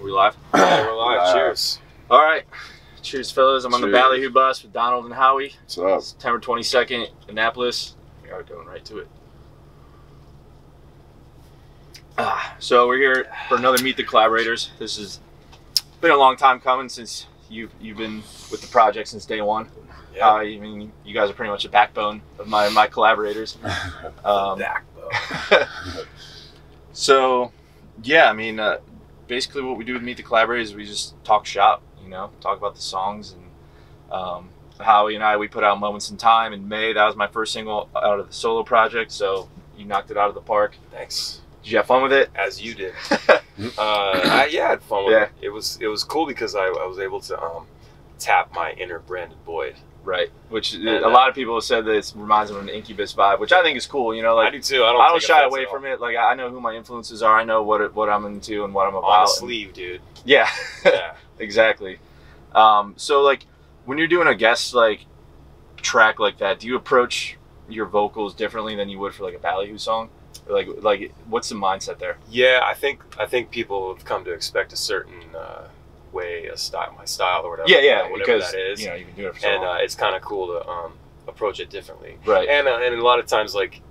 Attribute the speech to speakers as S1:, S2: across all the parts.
S1: We live?
S2: Yeah, we're live. Cheers.
S1: All right. Cheers, fellas. I'm on the
S3: Cheers.
S1: Ballyhoo bus with Donald and Howie.
S3: What's up?
S1: September 22nd, Annapolis. We are going right to it. So we're here for another Meet the Collaborators. This has been a long time coming since you've been with the project since day one.
S2: Yeah.
S1: I mean, you guys are pretty much the backbone of my collaborators.
S2: Backbone.
S1: So, yeah, I mean, basically what we do with Meet the Collaborators is we just talk shop, you know, talk about the songs. And Howie and I, we put out Moments in Time in May. That was my first single out of the solo project, so you knocked it out of the park.
S2: Thanks.
S1: Did you have fun with it?
S2: As you did. I had fun with it. It was cool because I was able to tap my inner Brandon Boyd.
S1: Right, which a lot of people have said that it reminds them of an Incubus vibe, which I think is cool. You know, like
S2: I do too. I
S1: don't shy away from it. Like I know who my influences are. I know what I'm into and what I'm about.
S2: On the sleeve, dude.
S1: Yeah,
S2: Yeah.
S1: exactly. So like when you're doing a guest like track like that, do you approach your vocals differently than you would for like a Ballyhoo song? Or like what's the mindset there?
S2: Yeah, I think people have come to expect a certain way, my style or whatever.
S1: Yeah,
S2: whatever
S1: because
S2: that is.
S1: You know, you've been doing it for so long.
S2: And it's kind of cool to approach it differently.
S1: Right.
S2: And a lot of times, like,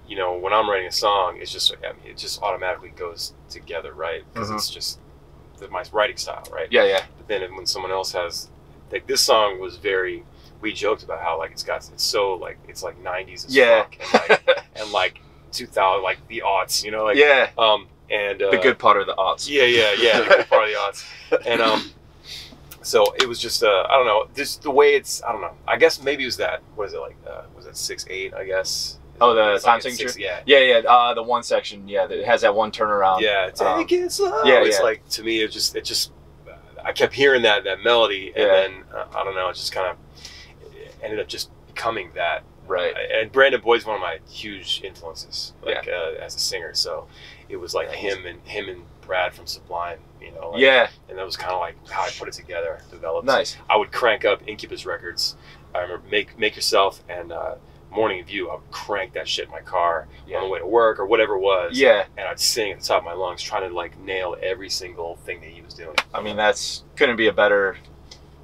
S2: you know, when I'm writing a song, it's just, I mean, it just automatically goes together, right? Because it's just my writing style, right?
S1: Yeah, yeah.
S2: But then when someone else has, like, this song was very, we joked about how, like, it's so, like, it's like 90s as fuck. And like 2000, like the aughts, you know? Like,
S1: yeah.
S2: And
S1: the good part of the aughts.
S2: Yeah, the good part of the aughts. And so it was just I don't know, just the way it's, I don't know. I guess maybe it was that. What is it like? Was that 6/8? I guess.
S1: Oh, the time
S2: like
S1: signature.
S2: Yeah.
S1: The one section. Yeah, that has that one turnaround.
S2: Yeah. Take it slow.
S1: Yeah,
S2: it's like, to me, it just. I kept hearing that melody, and then I don't know. It just kind of ended up just becoming that.
S1: Right.
S2: And Brandon Boyd's one of my huge influences, like as a singer. So it was like him and Brad from Sublime, you know. Like, and that was kind of like how I put it together, developed.
S1: Nice.
S2: I would crank up Incubus records. I remember Make Yourself and Morning View. I would crank that shit in my car on the way to work or whatever it was.
S1: Yeah.
S2: And I'd sing at the top of my lungs, trying to like nail every single thing that he was doing.
S1: I mean, couldn't be a better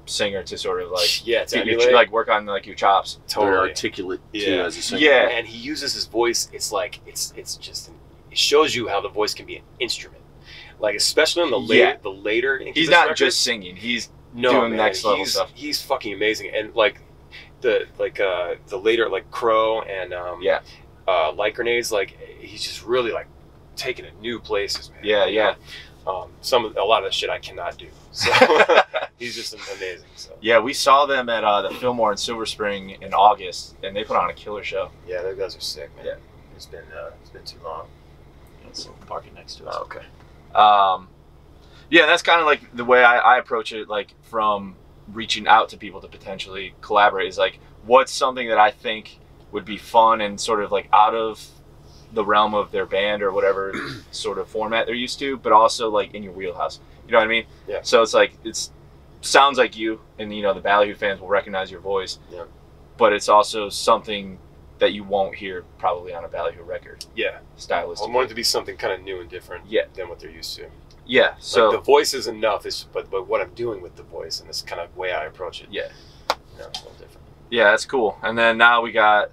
S1: singer to sort of like
S2: to
S1: work on like your chops.
S2: Totally
S3: very articulate too as a singer.
S1: Yeah,
S2: and he uses his voice. It's like it's just it shows you how the voice can be an instrument. Like especially on the later
S1: he's not
S2: records,
S1: just singing. He's doing next level stuff.
S2: He's fucking amazing. And like the later like Crow and Light Grenades, like he's just really like taking it new places, man.
S1: Yeah.
S2: A lot of that shit I cannot do. So he's just amazing. So.
S1: Yeah, we saw them at the Fillmore in Silver Spring in August, and they put on a killer show.
S2: Yeah, those guys are sick, man.
S1: Yeah.
S2: It's been too long.
S1: It's parking next to us.
S2: Oh, okay.
S1: Yeah, that's kind of like the way I approach it, like from reaching out to people to potentially collaborate is like, what's something that I think would be fun and sort of like out of the realm of their band or whatever sort of format they're used to, but also like in your wheelhouse. You know what I mean?
S2: Yeah.
S1: So it's like, sounds like you, and you know, the Ballyhoo fans will recognize your voice.
S2: Yeah.
S1: But it's also something that you won't hear probably on a Ballyhoo record.
S2: Yeah.
S1: Stylistically.
S2: I want it to be something kind of new and different than what they're used to.
S1: Yeah. So
S2: like the voice is enough, but what I'm doing with the voice and this kind of way I approach it.
S1: Yeah.
S2: You know, it's a little different.
S1: Yeah, that's cool. And then now we got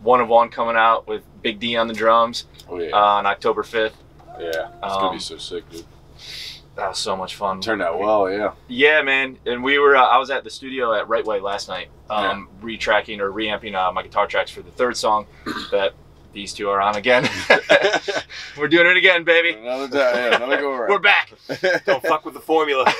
S1: One of One coming out with Big D on the drums on October 5th.
S3: Yeah, it's gonna be so sick, dude.
S1: That was so much fun.
S3: Turned out well, yeah.
S1: Yeah, man. And we were, I was at the studio at Right Way last night, retracking or reamping my guitar tracks for the third song that these two are on again. We're doing it again, baby.
S3: Another go around.
S1: We're back.
S2: Don't fuck with the formula.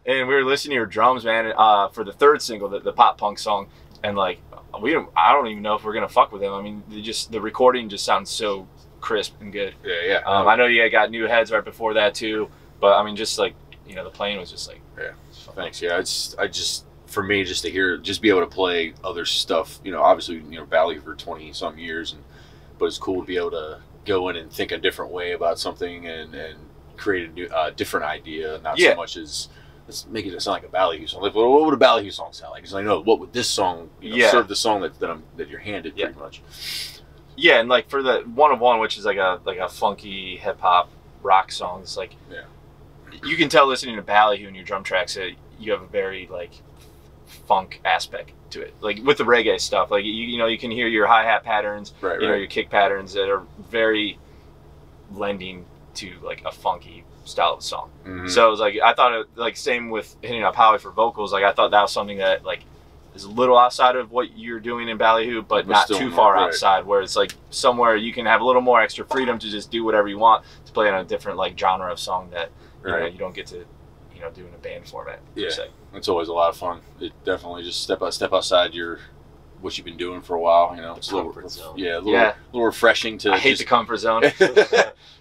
S1: And we were listening to your drums, man, for the third single, the pop punk song, and like I don't even know if we're gonna fuck with them. I mean, the recording just sounds so crisp and good.
S3: Yeah.
S1: I know you got new heads right before that too, but I mean, just like, you know, the playing was just like
S3: Thanks. Yeah, for me, just to be able to play other stuff. You know, obviously, you know, Ballyhoo for 20-some years, but it's cool to be able to go in and think a different way about something and create a new, different idea, not so much as let's make it sound like a Ballyhoo song. Like, what would a Ballyhoo song sound like? Because I know what would this song, serve the song that you're handed pretty much.
S1: Yeah, and like for the One of One, which is like a funky hip hop rock song, it's like you can tell listening to Ballyhoo in your drum tracks that you have a very like funk aspect to it, like with the reggae stuff. Like you know, you can hear your hi-hat patterns, you know, your kick patterns that are very lending to like a funky style of song. So it was like, I thought it, like same with hitting up Howi for vocals, like I thought that was something that like is a little outside of what you're doing in Ballyhoo, but not too far outside, where it's like somewhere you can have a little more extra freedom to just do whatever you want to play on a different like genre of song that you know, you don't get to, you know, do in a band format.
S3: Yeah, it's always a lot of fun. It definitely just step outside your what you've been doing for a while. You know, it's a little, little refreshing to.
S1: I hate the comfort zone.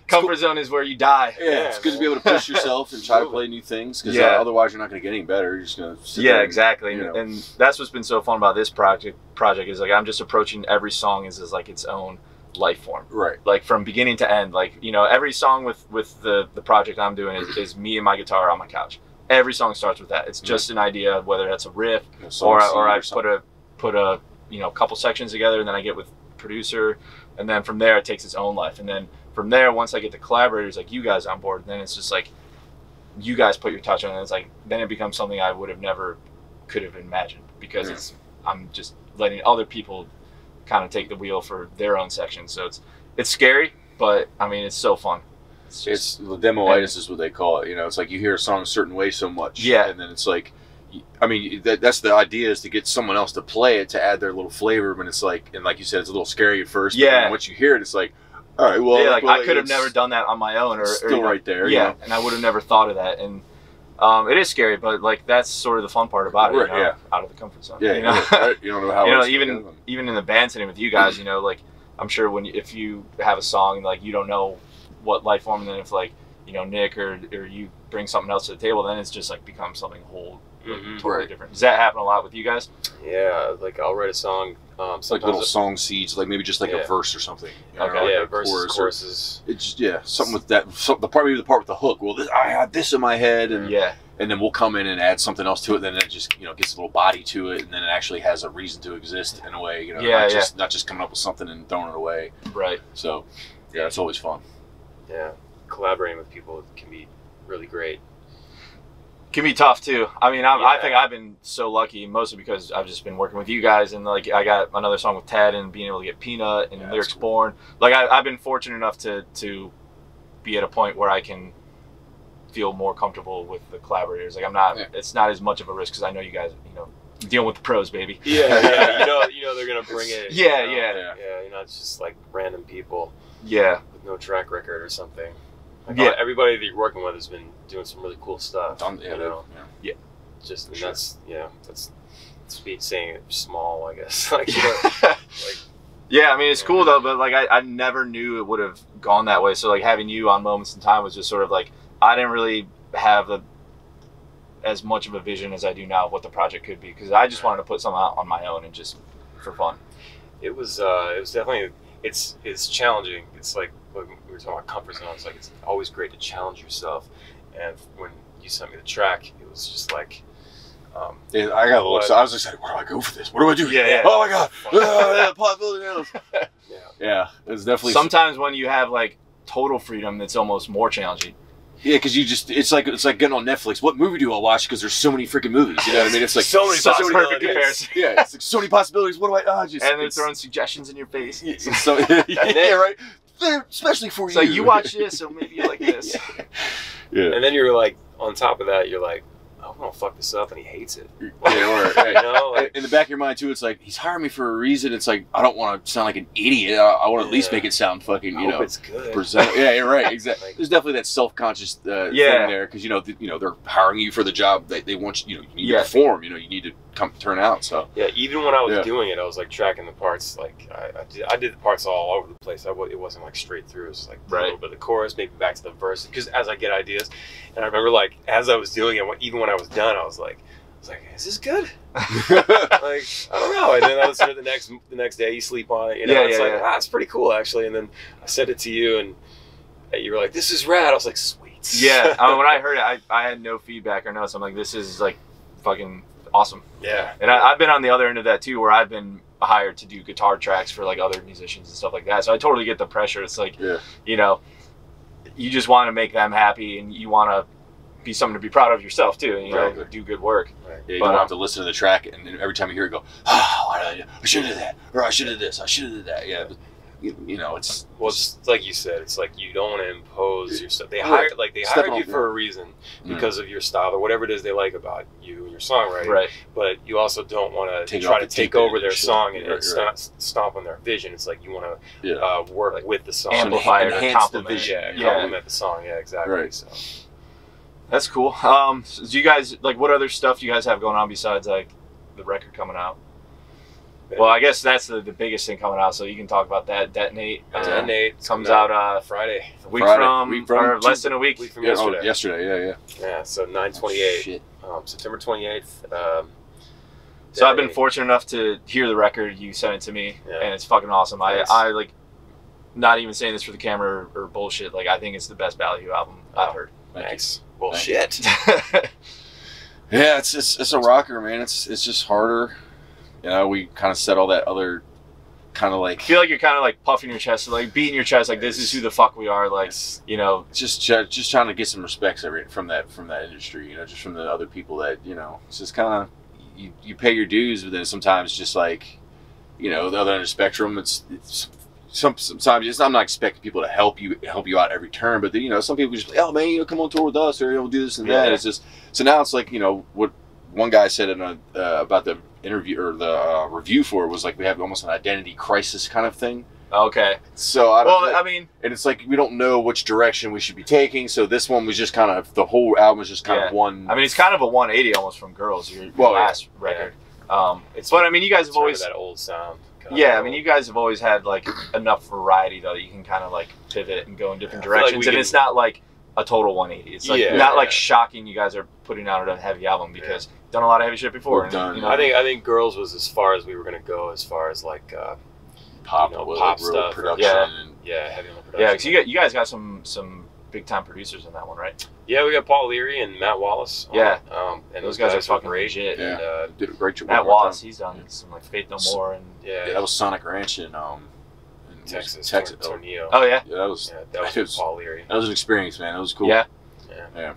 S1: Comfort zone is where you die.
S3: Yeah, it's good to be able to push yourself and try to play new things, because otherwise you're not going to get any better. You're just going to sit there
S1: exactly.
S3: You know.
S1: And that's what's been so fun about this project is like I'm just approaching every song as like its own life form.
S3: Right.
S1: Like from beginning to end. Like, you know, every song with the project I'm doing is me and my guitar on my couch. Every song starts with that. It's just an idea, whether that's a riff or I put a you know, couple sections together, and then I get with producer, and then from there it takes its own life. And then from there, once I get the collaborators like you guys on board, then it's just like you guys put your touch on it. And it's like then it becomes something I would have never could have imagined, because I'm just letting other people kind of take the wheel for their own section. So it's scary, but I mean it's so fun.
S3: It's the demoitis is what they call it. You know, it's like you hear a song a certain way so much, and then it's like, I mean, that's the idea, is to get someone else to play it, to add their little flavor. But it's like, and like you said, it's a little scary at first. But then once you hear it, it's like, all right, well,
S1: like I could have never done that on my own, or
S3: still right there.
S1: Yeah, you know? And I would have never thought of that. And it is scary, but like that's sort of the fun part about it. You know, out of the comfort zone.
S3: Yeah,
S1: you know,
S3: you don't know how.
S1: You know, even in the band setting with you guys, you know, like I'm sure if you have a song and like you don't know what life form, and then if like, you know, Nick or you bring something else to the table, then it's just like becomes something whole. Totally different. Does that happen a lot with you guys?
S2: Yeah, like I'll write a song.
S3: Like little song seeds, like maybe just like a verse or something. You know,
S2: like verses, choruses.
S3: It's just something with that. Maybe the part with the hook. Well, I had this in my head, and and then we'll come in and add something else to it. Then it just, you know, gets a little body to it, and then it actually has a reason to exist in a way. You know, not just coming up with something and throwing it away.
S1: Right.
S3: So, yeah, it's always fun.
S2: Yeah, collaborating with people can be really great.
S1: Can be tough too. I mean, I think I've been so lucky, mostly because I've just been working with you guys, and like I got another song with Ted, and being able to get Peanut and Lyrics Born. Like I've been fortunate enough to be at a point where I can feel more comfortable with the collaborators. Like I'm not. It's not as much of a risk because I know you guys. You know, dealing with the pros, baby.
S2: Yeah. You know they're gonna bring it.
S1: Yeah.
S2: You know, it's just like random people.
S1: Yeah.
S2: With no track record or something. Like everybody that you're working with has been doing some really cool stuff. Just and that's saying it small, I guess. Like, you know,
S1: yeah, I mean it's cool though, but like I never knew it would have gone that way. So like having you on Moments in Time was just sort of like I didn't really have as much of a vision as I do now of what the project could be, because I just wanted to put something out on my own and just for fun.
S2: It was definitely it's challenging. It's like when we were talking about comfort zone. It's like it's always great to challenge yourself. And when you sent me the track, it was just like,
S3: I got a little. So I was just like, where do I go for this? What do I do?
S1: Yeah.
S3: Oh my god! Possibility knows. Yeah, it's definitely.
S1: Sometimes when you have like total freedom, it's almost more challenging.
S3: Yeah, because it's like getting on Netflix. What movie do I watch? Because there's so many freaking movies. You know what I mean? It's like
S1: so many perfect comparison.
S3: Yeah, it's like so many possibilities. What do I?
S1: And they're throwing suggestions in your face.
S3: So yeah, right. Especially for you.
S1: So you watch this, so maybe you like this.
S3: Yeah.
S2: And then you're like, on top of that, you're like, I'm gonna fuck this up, and he hates it.
S3: Like,
S2: you know, like,
S3: in the back of your mind too, it's like he's hiring me for a reason. It's like I don't want to sound like an idiot. I want to at least make it sound fucking, you know,
S2: it's good.
S3: Yeah, you're right. Exactly. Like, there's definitely that self-conscious thing there, because you know they're hiring you for the job that they want you. You know, you need to perform. You know, you need to turn out. So
S2: yeah, even when I was doing it, I was like tracking the parts. Like I did the parts all over the place. It wasn't like straight through. It was like a little bit of the chorus, maybe back to the verse. Because as I get ideas, and I remember like as I was doing it, even when I was done, I was like, is this good? Like I don't know. And then I was sort of the next day, you sleep on it. You know, it's like it's pretty cool actually. And then I sent it to you, and you were like, this is rad. I was like, sweet.
S1: Yeah. I mean, when I heard it, I had no feedback or nothing. I'm like, this is like fucking awesome.
S2: Yeah.
S1: And I've been on the other end of that too, where I've been hired to do guitar tracks for like other musicians and stuff like that. So I totally get the pressure. It's like, you know, you just want to make them happy, and you want to be something to be proud of yourself too, and, you know, do good work.
S2: Right.
S3: Yeah, you don't have to listen to the track and every time you hear it go, I should have did that, or I should have this, I should have did that. Yeah, but, you know, it's
S2: like you said, it's like you don't want to impose your stuff. They hired you for a reason because of your style or whatever it is they like about you and your songwriting.
S1: Right.
S2: But you also don't want to try to take over their song and stomp on their vision. It's like you want to work with the song,
S1: amplify it,
S3: enhance the
S2: vision, complement the song. Yeah, exactly.
S3: Right.
S2: So
S1: that's cool. So do you guys like what other stuff do you guys have going on besides like the record coming out? Well, I guess that's the biggest thing coming out, so you can talk about that. Detonate.
S2: Detonate
S1: comes out
S2: Friday.
S1: A week from or less than a week.
S2: From yesterday.
S3: Oh, yesterday,
S2: Yeah, so 9/28, September 28th.
S1: So I've been fortunate enough to hear the record. You sent it to me, and it's fucking awesome. I like, not even saying this for the camera or bullshit. Like, I think it's the best Ballyhoo album I've heard.
S2: Thanks. Bullshit.
S3: Yeah, it's a rocker, man. It's just harder. You know, we kind of said all that other kind of like...
S1: I feel like you're kind of like puffing your chest, like beating your chest, like this is who the fuck we are, like, you know.
S3: Just trying to get some respect from that industry, you know, just from the other people that, you know, it's just kind of, you pay your dues, but then sometimes just like, you know, the other end of the spectrum, it's sometimes I'm not expecting people to help you out every turn, but then, you know, some people just like, oh man, you know, come on tour with us, or we'll do this and that. It's just, so now it's like, you know, what one guy said about the interview or the review for it was like we have almost an identity crisis kind of thing.
S1: Okay.
S3: So I
S1: mean,
S3: and it's like we don't know which direction we should be taking. So this one was just kind of, the whole album was just kind of one.
S1: I mean, it's kind of a 180 almost from Girls, your last record. But I mean, you guys have always
S2: that old sound.
S1: Yeah, I mean, you guys have always had like enough variety though that you can kind of like pivot and go in different directions, and it's not like a total 180. It's like not like shocking. You guys are putting out a heavy album because you've done a lot of heavy shit before.
S3: Done.
S1: You know?
S2: I think Girls was as far as we were gonna go as far as like
S3: pop
S2: stuff,
S3: production.
S2: Heavy on the production.
S1: Yeah, because you guys got some big time producers in that one, right?
S2: Yeah, we got Paul Leary and Matt Wallace.
S1: And those guys are fucking great.
S3: Yeah, and, did a great job.
S1: Matt Wallace, he's done some like Faith No More and
S3: that was Sonic Ranch in
S2: Texas. Tornillo.
S1: Oh yeah,
S3: that was
S2: Paul Leary.
S3: That was an experience, man. That was cool.
S1: Yeah.
S2: It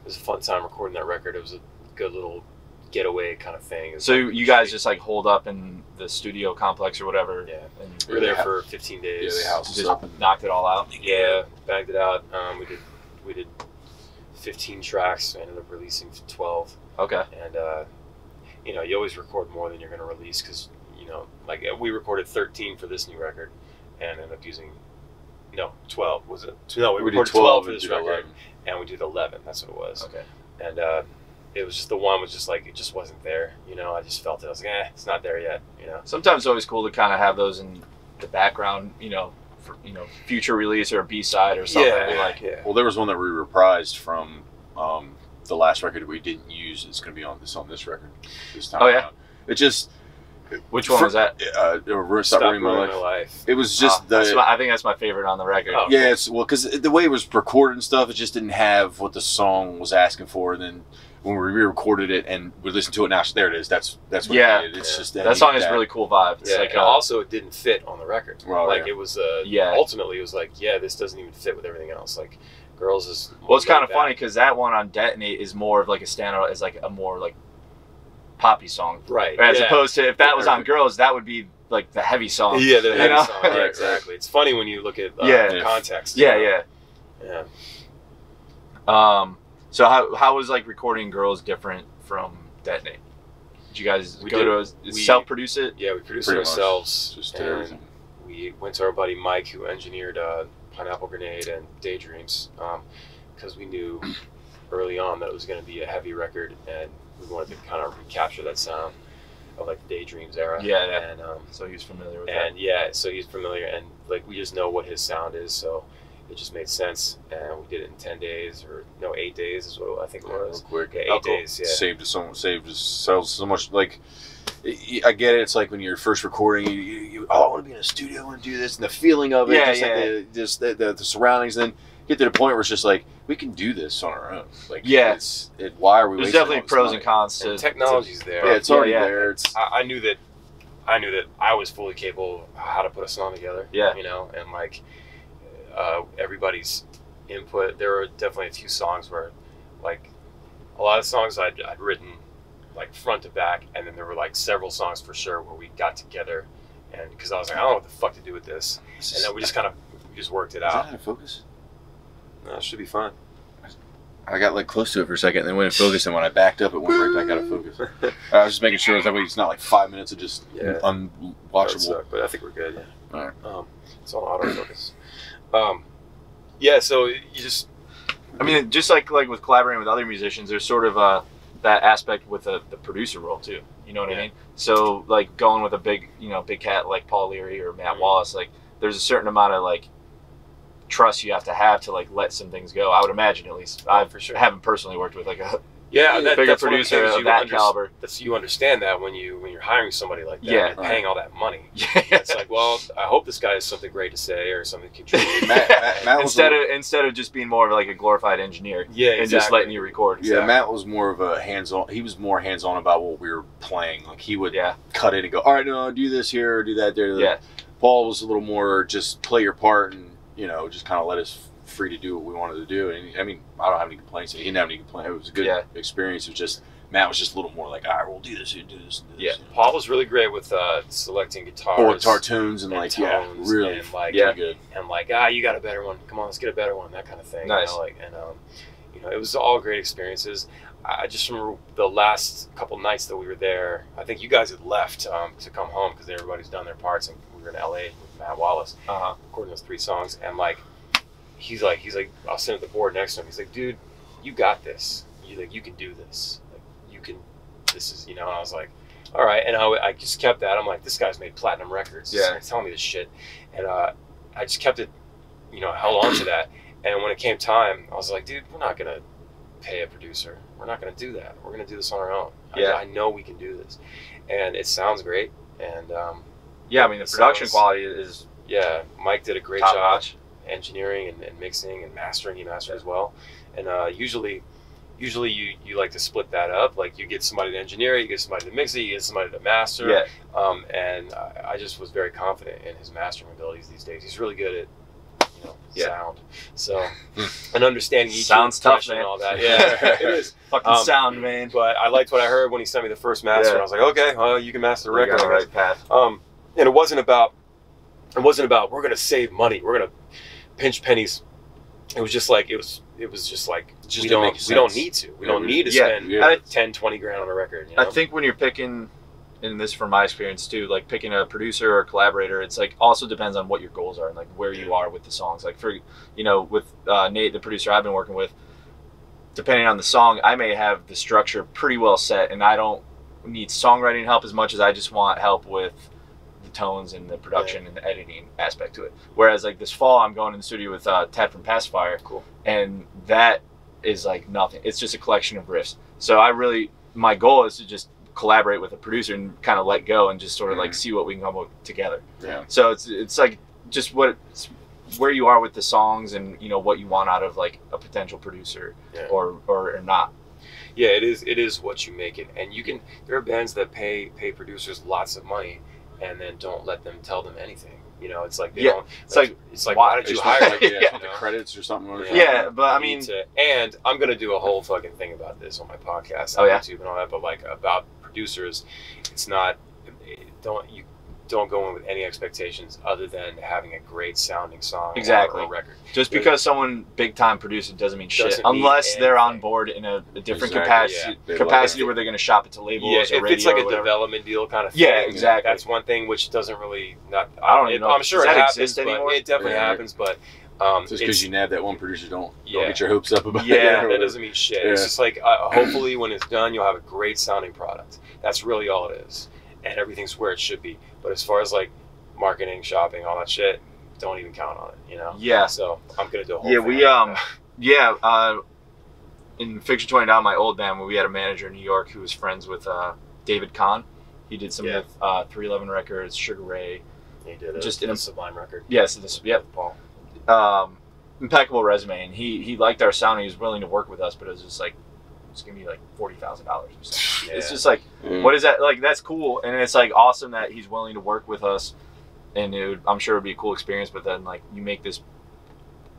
S2: was a fun time recording that record. It was a good little getaway kind of thing.
S1: So you guys just like holed up in the studio complex or whatever.
S2: Yeah, and we were there for 15 days.
S3: Yeah, the house
S1: just knocked it all out.
S2: Yeah, bagged it out. We did 15 tracks. I ended up releasing 12.
S1: Okay.
S2: And you know, you always record more than you're going to release because, you know, like we recorded 13 for this new record and ended up using 12 was it? No, we recorded 12 for this record 11. And we did 11. That's what it was.
S1: Okay.
S2: And it was just the one was just like it just wasn't there. You know, I just felt it. I was like, it's not there yet. You know.
S1: Sometimes it's always cool to kind of have those in the background. You know, for future release or a B-side or something.
S3: Well, there was one that we reprised from the last record we didn't use. It's going to be on this record this time.
S1: Oh yeah.
S3: It just.
S1: Which one was that?
S3: Stop Ruining My Life. It was just
S1: I think that's my favorite on the record.
S3: Oh, yeah, it's because the way it was recorded and stuff, it just didn't have what the song was asking for. And then when we re-recorded it and we listened to it now, there it is. That's what it did. It's just
S1: that song has really cool vibe. It's like
S2: also it didn't fit on the record.
S3: Well,
S2: it was ultimately it was like this doesn't even fit with everything else. Like Girls is
S1: it's kind of funny because that one on Detonate is more of like a standout, as like a more like poppy song,
S2: right?
S1: As opposed to if that was on Girls, that would be like the heavy song.
S2: Yeah, the heavy song. Yeah, exactly. It's funny when you look at the context.
S1: Yeah. So how was like recording Girls different from Detonate? Did you guys self-produce it?
S2: Yeah, we produced it ourselves. Just did everything. We went to our buddy Mike, who engineered Pineapple Grenade and Daydreams, because we knew early on that it was going to be a heavy record, and we wanted to kind of recapture that sound of like the Daydreams era.
S1: Yeah.
S2: And
S1: so he was familiar with that.
S2: And so he's familiar, and like we just know what his sound is, so it just made sense. And we did it in 10 days, or 8 days is what I think it was.
S3: Real quick.
S2: Yeah, 8 days. Yeah.
S3: Saved us so much. Like, I get it. It's like when you're first recording, you I want to be in a studio and do this, and the feeling of it, the surroundings. Then get to the point where it's just like we can do this on our own. Like, why are we?
S1: There's definitely pros and cons to
S2: technology's there.
S3: Yeah, it's already there. It's
S2: I knew that I was fully capable of how to put a song together.
S1: Yeah,
S2: and like everybody's input. There were definitely a few songs where like a lot of songs I'd written like front to back, and then there were like several songs for sure where we got together, and because I was like, I don't know what the fuck to do with this, and then we just worked it out.
S3: Is that out of focus?
S2: No, it should be fine.
S3: I got like close to it for a second, and then went in focus, and when I backed up, it went right back out of focus. I was just making sure that way it's not like 5 minutes of just unwatchable.
S2: But I think we're good. Yeah.
S3: All right.
S2: It's on autofocus. Yeah. So you just.
S1: I mean, just like with collaborating with other musicians, there's sort of that aspect with the producer role too. You know what I mean? So like going with a big cat like Paul Leary or Matt Wallace, like there's a certain amount of like trust you have to like let some things go. I would imagine, at least. I for sure haven't personally worked with like a bigger producer of that caliber.
S2: You understand that when you're hiring somebody like that, and paying all that money.
S1: Yeah.
S2: It's like, well, I hope this guy has something great to say or something to contribute.
S3: Matt
S1: instead of just being more of like a glorified engineer, and just letting you record.
S3: Exactly. Yeah, Matt was more of a hands-on. He was more hands-on about what we were playing. Like he would cut in and go, all right, no, do this here, or do that there.
S1: Yeah.
S3: Paul was a little more just play your part and just kind of let us free to do what we wanted to do. And I mean, I don't have any complaints. He didn't have any complaints. It was a good experience. It was just Matt was just a little more like, all right, we'll do this, and do this, and do this.
S2: Paul was really great with selecting guitars,
S3: or guitar tunes, and like
S2: tones,
S3: really,
S2: and like
S3: good.
S2: And like, you got a better one. Come on, let's get a better one. That kind of thing.
S1: Nice.
S2: It was all great experiences. I just remember the last couple nights that we were there. I think you guys had left to come home because everybody's done their parts, and we were in LA with Matt Wallace recording those 3 songs. And like, he's like, I was sitting at the board next to him. He's like, dude, you got this. You can do this. Like, you can. This is, And I was like, all right. And I just kept that. I'm like, this guy's made platinum records.
S1: Yeah.
S2: He's telling me this shit, and I just kept it. Held on to that. And when it came time, I was like, dude, we're not gonna pay a producer. We're not going to do that. We're going to do this on our own. I know we can do this. And it sounds great. And
S1: I mean, the production quality is...
S2: Yeah, Mike did a great job engineering and mixing and mastering. He mastered as well. And usually you like to split that up. Like you get somebody to engineer it, you get somebody to mix it, you get somebody to master.
S1: Yeah.
S2: And I just was very confident in his mastering abilities these days. He's really good at sound. So, and understanding each
S1: sounds tough, man.
S2: And all that. Yeah, it is.
S1: Fucking sound, man.
S2: But I liked what I heard when he sent me the first master. And I was like, okay, well, you can master the record.
S1: On the right path.
S2: And it wasn't about we're gonna save money, we're gonna pinch pennies. It was just like we don't need to. We don't need to spend 10, 20 grand on a record.
S1: I think when you're picking, and this from my experience too, like picking a producer or a collaborator, it's like also depends on what your goals are and like where you are with the songs. Like for with Nate, the producer I've been working with, depending on the song, I may have the structure pretty well set, and I don't need songwriting help as much as I just want help with the tones and the production and the editing aspect to it. Whereas like this fall, I'm going in the studio with Ted from Pacifier, and that is like nothing. It's just a collection of riffs. So my goal is to just collaborate with a producer and kind of let go and just sort of like see what we can come up with together.
S3: Yeah.
S1: So it's like just where you are with the songs and what you want out of like a potential producer or not.
S2: Yeah, it is what you make it. And there are bands that pay producers lots of money and then don't let them tell them anything. It's like they don't. It's like why did you hire
S3: the credits or something?
S1: But I mean,
S2: and I'm gonna do a whole fucking thing about this on my podcast, on YouTube and all that. But like about producers, it's not. Don't go in with any expectations other than having a great sounding song or a record.
S1: Just because someone big time produced it doesn't mean shit unless they're on board in a different capacity where they're going to shop it to labels or radio.
S2: If it's like a development deal kind of thing.
S1: Yeah, exactly.
S2: That's one thing which doesn't really
S1: I don't even know.
S2: I'm sure it happens
S1: anymore.
S2: It definitely happens, but
S3: just because you nab that one producer, don't get your hopes up about it.
S2: Yeah, that doesn't mean shit. It's just like hopefully when it's done, you'll have a great sounding product. That's really all it is, and everything's where it should be. But as far as like marketing, shopping, all that shit, don't even count on it.
S1: Yeah.
S2: So I'm gonna do a whole
S1: thing. In Fiction 20 Down, my old band, we had a manager in New York who was friends with David Kahn. He did some with 311 Records, Sugar Ray.
S2: He did just a Sublime record.
S1: Yes, Paul. Impeccable resume, and he liked our sound. He was willing to work with us, but it was just like it's gonna be like $40,000 or something. It's just like what is that? Like that's cool, and it's like awesome that he's willing to work with us, and I'm sure it'd be a cool experience. But then like you make this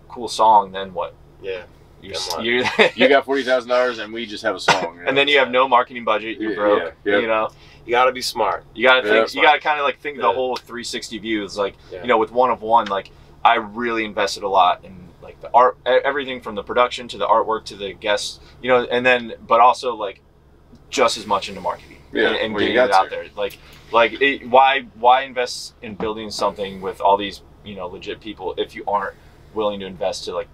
S1: cool song, then what?
S2: Yeah.
S1: you
S3: got $40,000 and we just have a song.
S1: And then you have no marketing budget. You're broke.
S3: Yeah.
S1: You know,
S2: you got to be smart.
S1: You got to think. You got to kind of like think the whole 360 view. It's like you know, with One of One, like I really invested a lot in like the art, everything from the production to the artwork to the guests. You know, and then but also like just as much into marketing and getting it out there. Why invest in building something with all these legit people if you aren't willing to invest to like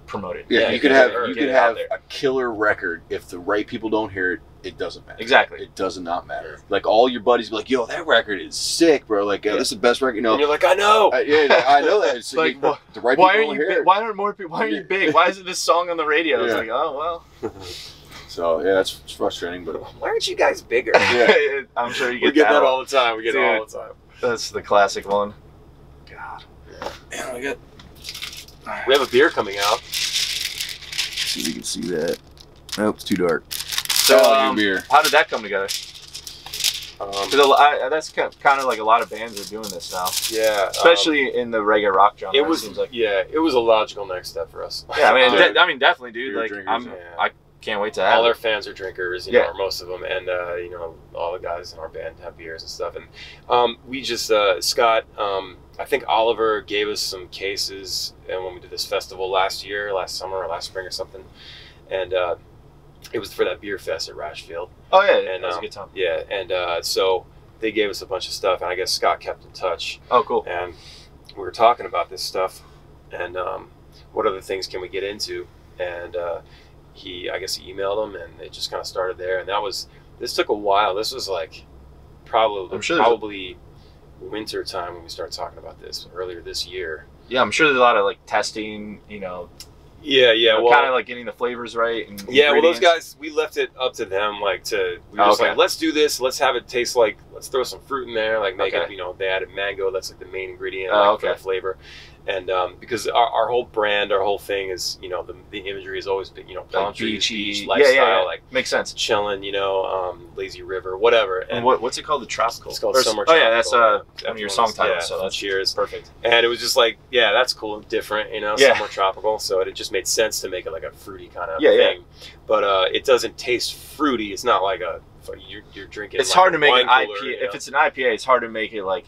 S1: promote it?
S3: Yeah, you could have a killer record if the right people don't hear it. It doesn't matter.
S1: Exactly.
S3: It does not matter. Like all your buddies be like, "Yo, that record is sick, bro! Like, this is the best record."
S2: And you're like, "I know."
S3: I know that. It's
S1: like,
S3: the right people don't hear it.
S1: Why aren't more people? Why are you big? Why isn't this song on the radio? It's like, oh well.
S3: So yeah, that's frustrating. But
S2: why aren't you guys bigger?
S1: Yeah, I'm sure you get
S2: that all the time. We get it all the time.
S1: That's the classic one.
S3: God. Yeah,
S2: we have a beer coming out.
S3: See if you can see that. Nope, it's too dark.
S1: So,
S3: beer.
S1: How did that come together? That's kind of like a lot of bands are doing this now.
S2: Yeah,
S1: especially in the reggae rock genre.
S2: It was
S1: seems like.
S2: It was a logical next step for us.
S1: Yeah, I mean, definitely, dude. Like, I can't wait to have.
S2: All our fans are drinkers, you know, or most of them, and all the guys in our band have beers and stuff. And we just Scott. I think Oliver gave us some cases, and when we did this festival last summer or last spring or something, and it was for that beer fest at Rashfield.
S1: Oh yeah, and that was a good time.
S2: Yeah, and so they gave us a bunch of stuff, and I guess Scott kept in touch.
S1: Oh, cool.
S2: And we were talking about this stuff, and what other things can we get into? And I guess he emailed them, and it just kind of started there. And this took a while. This was like probably winter time when we started talking about this earlier this year.
S1: Yeah, I'm sure there's a lot of like testing,
S2: Yeah, well,
S1: kind of like getting the flavors right. And
S2: well, those guys, we left it up to them. Like we were just like, let's do this. Let's have it taste like. Let's throw some fruit in there. Like make it. They added mango. That's like the main ingredient for the flavor. And because our whole brand, our whole thing is, the imagery has always been, palm trees, beach lifestyle, like
S1: makes sense,
S2: chilling, lazy river, whatever. And
S1: what's it called? The tropical.
S2: It's called summer. Oh
S1: yeah, that's one of your song titles. So that's
S2: cheers,
S1: perfect.
S2: And it was just like, that's cool and different, somewhat tropical. So it just made sense to make it like a fruity kind of thing. But it doesn't taste fruity. It's not like you're drinking.
S1: It's hard to make an IPA. If it's an IPA, it's hard to make it like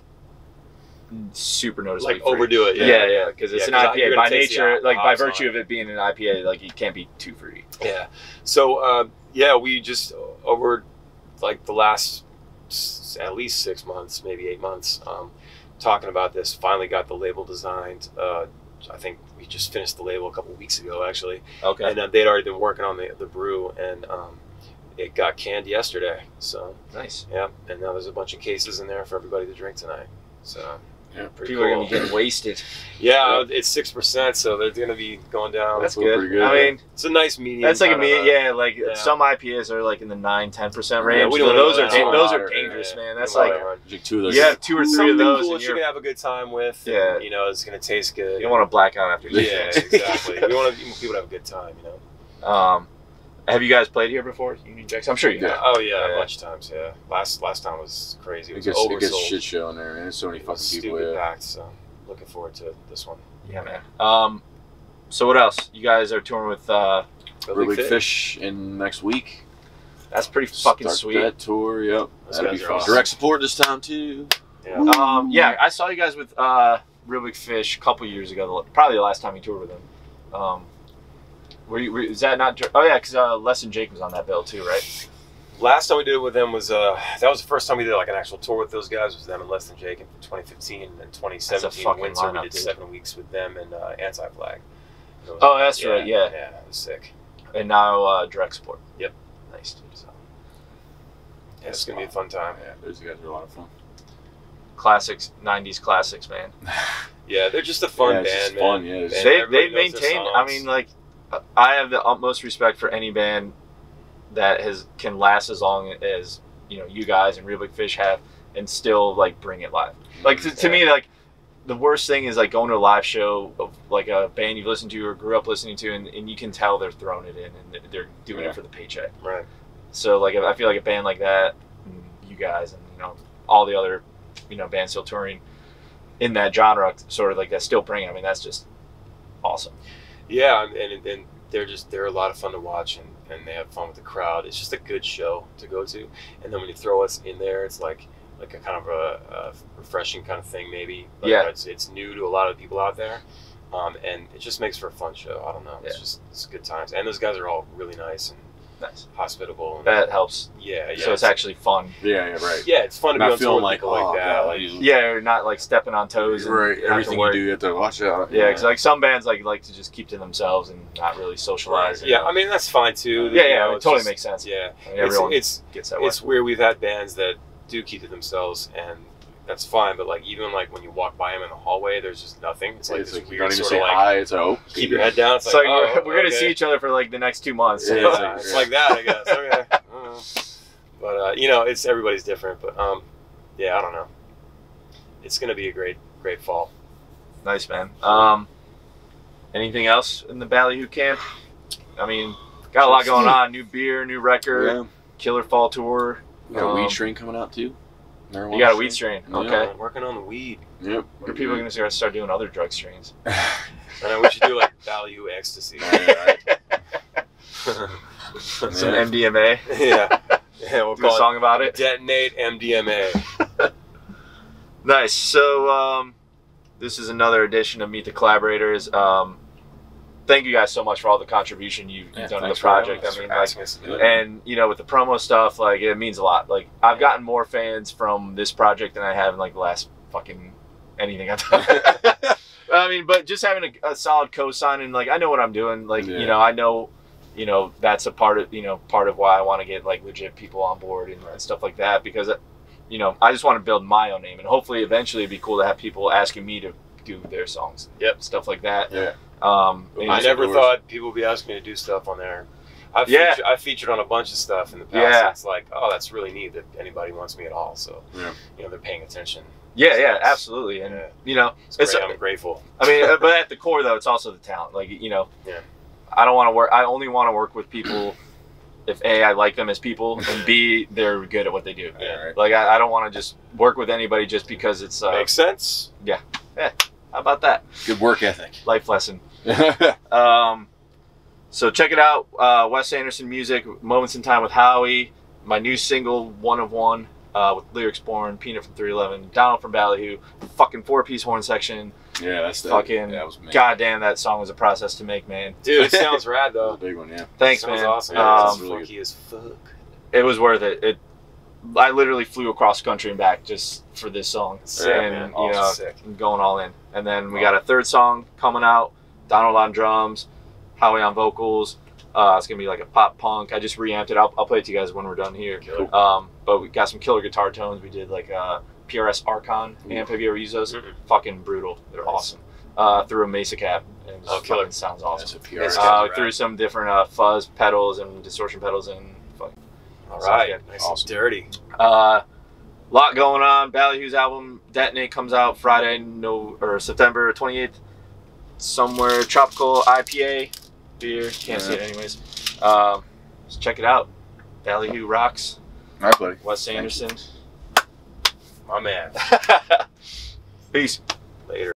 S1: super noticeably
S2: like overdo it.
S1: Yeah, because it's an IPA by nature, like by virtue of it being an IPA, like it can't be too fruity.
S2: Yeah. So we just over like the last at least 6 months, maybe 8 months, talking about this. Finally got the label designed. I think we just finished the label a couple weeks ago, actually.
S1: Okay.
S2: And they'd already been working on the brew, and it got canned yesterday. So
S1: nice.
S2: Yeah, and now there's a bunch of cases in there for everybody to drink tonight. So.
S3: Yeah,
S1: people are gonna be getting wasted.
S2: Yeah, it's 6%, so they're gonna be going down.
S1: That's good.
S3: I
S1: mean,
S2: it's a nice medium.
S1: That's like a medium. Some IPAs are like in the 9-10% range.
S2: We don't
S1: those are dangerous, man. That's like
S3: two of those.
S1: You have 2 or 3 of those,
S2: and you're gonna have a good time with.
S1: Yeah,
S2: it's gonna taste good.
S1: You don't want to black out after.
S2: Yeah, exactly. We want people to have a good time,
S1: Have you guys played here before, Union Jacks? I'm sure you have.
S2: Oh yeah, a bunch of times. Yeah, last time was crazy. It
S3: gets a shit show in there, man. There's so many fucking people.
S2: Stupid packed. So looking forward to this one.
S1: Yeah, man. So what else? You guys are touring with
S3: Real Big Fish in next week.
S1: That's pretty fucking sweet.
S3: That tour, yep. That'll be fun.
S2: Awesome.
S3: Direct support this time too.
S1: Yeah. I saw you guys with Real Big Fish a couple years ago. Probably the last time you toured with them. Is that not? Oh yeah, because Les and Jake was on that bill too, right?
S2: Last time we did it with them was that was the first time we did like an actual tour with those guys. Was them and Les and Jake in 2015 and 2017 winter. We did 7 weeks with them and Anti-Flag.
S1: That's right. Yeah,
S2: it was sick.
S1: And now direct support.
S2: Yep,
S1: nice, dude. So,
S2: it's gonna be a fun time.
S3: Yeah, those guys are a lot of fun.
S1: Classics, 90s classics, man.
S2: Yeah, they're just a fun band,
S3: just
S2: man.
S3: Fun, yeah.
S1: They maintain. I mean, like, I have the utmost respect for any band that can last as long as you guys and Real Big Fish have, and still like bring it live. Like to me, like the worst thing is like going to a live show of like a band you've listened to or grew up listening to, and you can tell they're throwing it in and they're doing it for the paycheck.
S2: Right.
S1: So like I feel like a band like that, you guys and all the other bands still touring in that genre, sort of like that, still bring it. I mean, that's just awesome.
S2: Yeah, and they're a lot of fun to watch, and they have fun with the crowd. It's just a good show to go to. And then when you throw us in there, it's like a kind of a refreshing kind of thing, maybe. Like
S1: yeah,
S2: it's new to a lot of people out there, and it just makes for a fun show. I don't know. It's good times, and those guys are all really nice and hospitable. And,
S1: that helps.
S2: Yeah.
S1: So it's actually fun.
S3: Yeah, right.
S2: Yeah, it's fun to be
S3: Not
S2: on tour
S3: feeling
S2: with
S3: like,
S2: people like that.
S3: God,
S2: Like,
S1: Yeah, you're not like stepping on toes. And
S3: right.
S1: have
S3: Everything
S1: to work.
S3: you do, you have to watch out.
S1: Yeah, because like some bands like to just keep to themselves and not really socialize.
S2: yeah, I mean that's fine too.
S1: Yeah, it totally
S2: just,
S1: makes sense.
S2: Yeah,
S1: I mean, everyone
S2: it's
S1: gets that way.
S2: It's weird. We've had bands that do keep to themselves, and that's fine. But like even like when you walk by them in the hallway, there's just nothing. It's like
S3: It's
S2: this
S3: like, you
S2: weird
S3: don't even
S2: sort
S3: say
S2: of like
S3: hi. It's like, oh,
S2: keep your head down. It's
S1: It's
S2: like,
S1: like we're gonna
S2: okay.
S1: see each other for like the next 2 months.
S2: Yeah, it's like that, I guess. Okay. But you know, it's everybody's different. But yeah, I don't know. It's gonna be a great fall.
S1: Nice, man. Anything else in the Ballyhoo camp? I mean, got a lot going on. New beer, new record,
S3: yeah.
S1: killer fall tour.
S3: You got a weed strain coming out too.
S1: You got a weed strain.
S3: Yeah.
S1: Okay.
S2: I'm working on the weed.
S3: Yep.
S1: What are people going to start doing other drug strains?
S2: I know we should do like Ballyhoo ecstasy.
S3: Right.
S1: Some MDMA.
S2: Yeah. Yeah, we'll
S1: Do a
S2: call
S1: song about it.
S2: Detonate MDMA.
S1: Nice. So this is another edition of Meet the Collaborators. Thank you guys so much for all the contribution you've done to the
S3: thanks for having
S1: project.
S3: us,
S1: I mean,
S3: for
S1: like,
S3: asking us to do it.
S1: and you know, with the promo stuff, like it means a lot. Like I've gotten more fans from this project than I have in like the last fucking anything I've done. I mean, but just having a solid co-sign and like I know what I'm doing. Like
S3: Yeah.
S1: you know, I know, you know, that's a part of why I want to get like legit people on board and stuff like that, because you know, I just want to build my own name, and hopefully eventually it'd be cool to have people asking me to do their songs.
S2: Yep.
S1: Stuff like that.
S3: Yeah.
S2: I never thought people would be asking me to do stuff on there. I featured on a bunch of stuff in the past.
S1: Yeah.
S2: It's like, oh, that's really neat that anybody wants me at all. So,
S3: Yeah.
S2: you know, they're paying attention.
S1: Yeah,
S2: So
S1: yeah,
S2: it's-
S1: absolutely. And
S2: yeah.
S1: you know,
S2: It's great. I'm grateful.
S1: I mean, but at the core though, it's also the talent. Like, you know,
S2: Yeah.
S1: I don't want to work. I only want to work with people if A, I like them as people, and B, they're good at what they do.
S2: Yeah.
S3: Right.
S1: Like, I don't want to just work with anybody just because it's.
S2: Makes sense.
S1: How about that?
S3: Good work ethic.
S1: Life lesson. So check it out. Wes Anderson music, Moments in Time with Howi. My new single, One of One, with Lyrics Born, Peanut from 311, Donald from Ballyhoo, fucking 4-piece horn section.
S3: Yeah, that's the
S1: Fucking
S3: that was me.
S1: goddamn, that song was a process to make, man.
S2: Dude, it sounds rad,
S3: That was
S2: though.
S3: a big one, yeah.
S1: Thanks,
S2: Sounds
S1: man.
S2: awesome.
S3: Yeah,
S2: It's
S3: it's really
S2: funky as fuck.
S1: It was worth it. I literally flew across country and back just for this song,
S2: Sick,
S1: and
S2: man.
S1: you
S2: Awesome,
S1: know,
S2: sick.
S1: I'm going all in. And then we got a third song coming out. Donald on drums, Howie on vocals. It's gonna be like a pop punk. I just reamped it. I'll play it to you guys when we're done here.
S2: Killer.
S1: But we got some killer guitar tones. We did like a PRS Archon amp. Have you ever used those?
S2: Mhm.
S1: Fucking brutal. They're
S2: Nice.
S1: awesome. Through a Mesa cab. And it just
S2: killer.
S1: fucking sounds awesome.
S3: That's a PR.
S2: Yes.
S1: We threw some different fuzz pedals and distortion pedals and fucking.
S2: All
S1: Sounds
S2: right.
S1: good.
S2: Nice
S3: Awesome.
S2: and dirty.
S1: Lot going on. Ballyhoo's album Detonate comes out Friday, September 28th. Somewhere tropical IPA beer. Can't see it anyways. Just check it out. Ballyhoo rocks.
S3: All right, buddy.
S1: Wes Anderson.
S2: My man.
S1: Peace.
S2: Later.